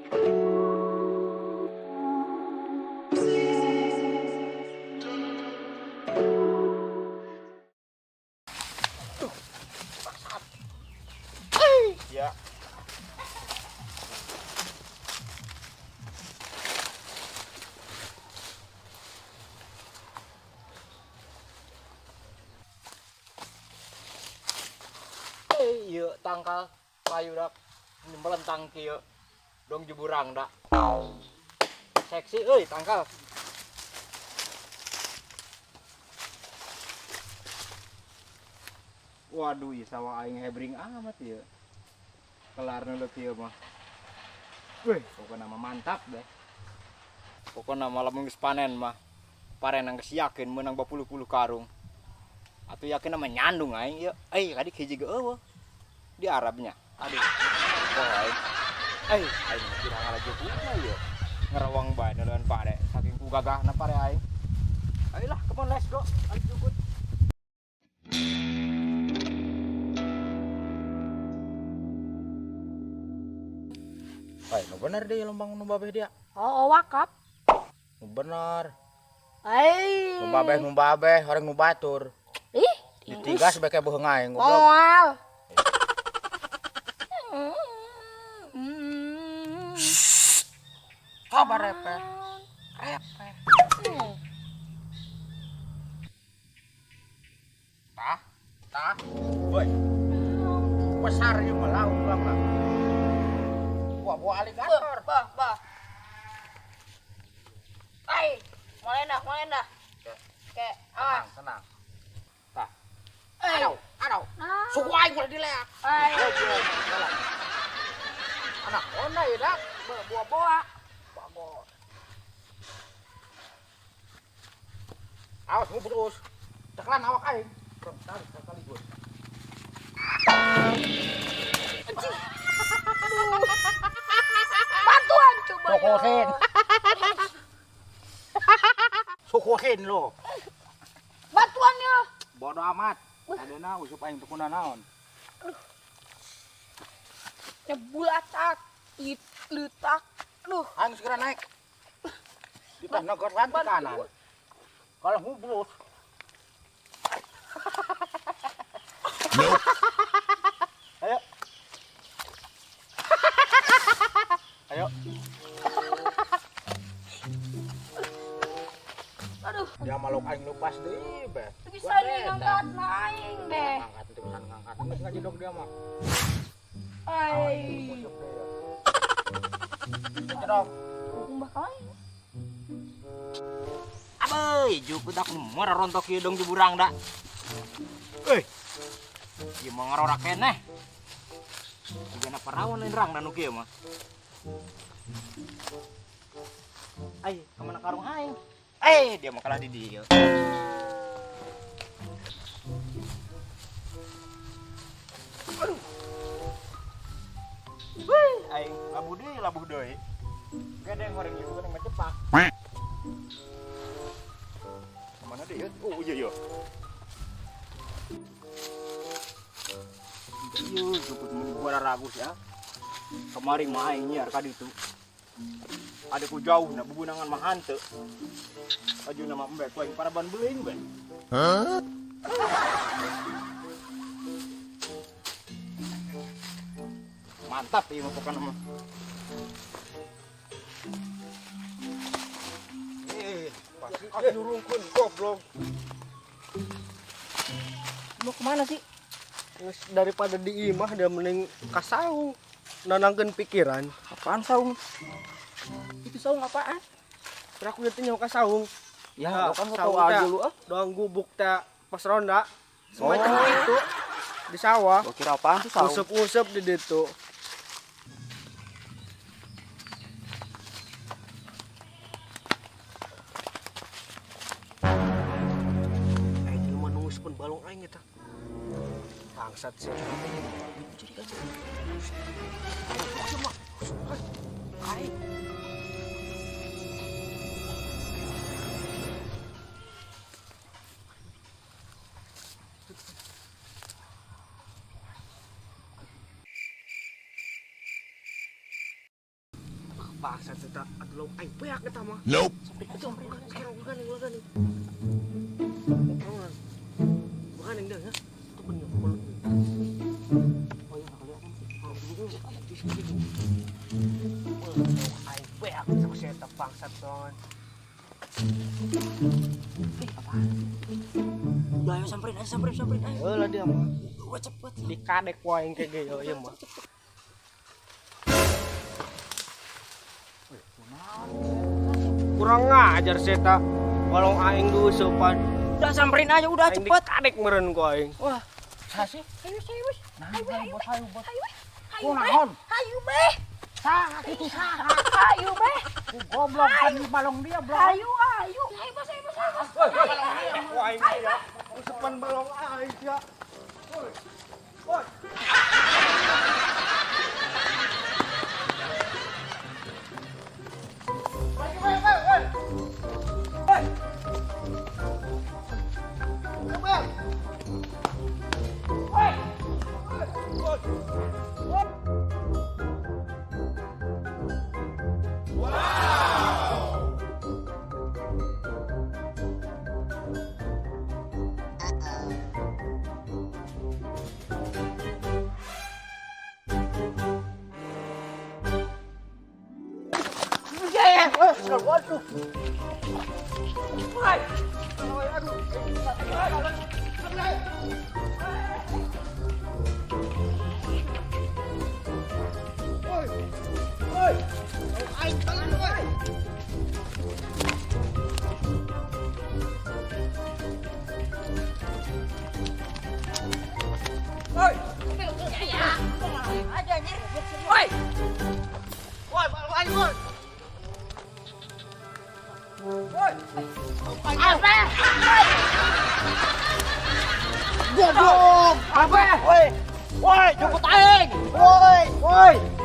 Ya. Iya tangkal kayu dak melentang kieu dong jeburang dak seksi euy tangkal. Waduh ieu sawah aing hebring amat ieu kelarna leuh kieu mah. Weh pokona mah mantap deh, pokona mah lamun geus panen mah parenang geus yakin meunang bapuluh-puluh karung atuh yakin mah nyandung aing ieu. Kadik hiji ge eueuh di Arabnya. Aduh. Aing kira ngarajuk ieu. Ngerawang bae neuleun pare saking ku gagahna pare aing. Ayolah, come on let's go. Ayo jukut. Nu bener deh lombang nu babeh dia. Oh, wakap. Nu bener. Ai. Nu babeh horeng nu batur. Ih, Ditigas bae ke beheung aing goblok. moal. Coba repeh. Tah. Boy. Besar ieu mah lauk bang lah. Buah aligator. Bah. Ai, mulai dah. Kayak Tenang. Tah. Ai. Aduh. Nah. Suku aing mulai dileak. Ai. Anak ona ieu dak. Buah-buah. Awas mu terus. Ceklan awak aing. Sekali gue. Bantuan coba. Sukuhin lo. Bantuan ya. Bodoh amat. Adeuna usup aing teu kuna naon. Nyebulatak, letak. Aduh. Aing segera naik. Di tah negosan ke kanan. Kalau hublus. Ayo. Aduh. Dia maluk aing lepas deui beh. Bisa nih ngangkat naing deh. Ngangkat teu bisa ngangkat. Enggak jedog dia mah. Ai. Musuk deh. Jedog. Kumbah kali. Abeuy, juku dak meureun rontok ieu dong jeburang da. Euy. Ieu mah ngarorak keneh. Digana parawan lain rang danu kieu mah. Ai, kemana karung aing? Dia mah kalah di dieu. Aduh. Wih, aing labuh deui. Gedeng goreng ieu goreng mah cepak. Mana dia? Oh iya. Iya, cukup gua ragus ya. Kemari mah aing nyiar ka ditu. Ada ku jauh na bubunangan mah hanteu. Aju nama embek ku aing paraban beuling bae. Hah? Mantap ieu mah pokona mah. Pasti nurungkeun goblok. Mau kemana sih? Daripada di imah dia mending kasaung nanangkeun pikiran. Apaan saung? Itu saung apaan? Kira aku nanti nyawa kasaung. Ya, kan tahu saung aja teh, lu ah. doang gubuk teh pas ronda. Semacam itu di sawah. Gua kira apaan tuh saung? Usep-usep di ditu. Aing mah nunggu balong aing eta. Bangsat sih. Jadi kan. Cuma. Aing. bangsat eta atuh aing peak eta mah. Nope. Sekarang ulah gani. Bukan yang dah ya. Itu bener. Oh ya kelihatan sih. Aing peak sama si eta bangsat ton. Udah ayo samperin ayo. Lah dia mah. Gua cepet. Dikadek wae kayak gitu ya mah. Kurang ngajar seta. Walau aing dulu sopan. Udah samperin aja udah Aing cepet. dikadek meureun ku aing. Wah, Sasi. ayo. Ku naon? Ayo beh. Saha kitu saha? Ayo beh. Goblok kan di balong dia, Bro. Ayo. Bos. Ku aing ya. Usupan balong aing ya. Goblok. Apa? Woi, jemput aing. Woi.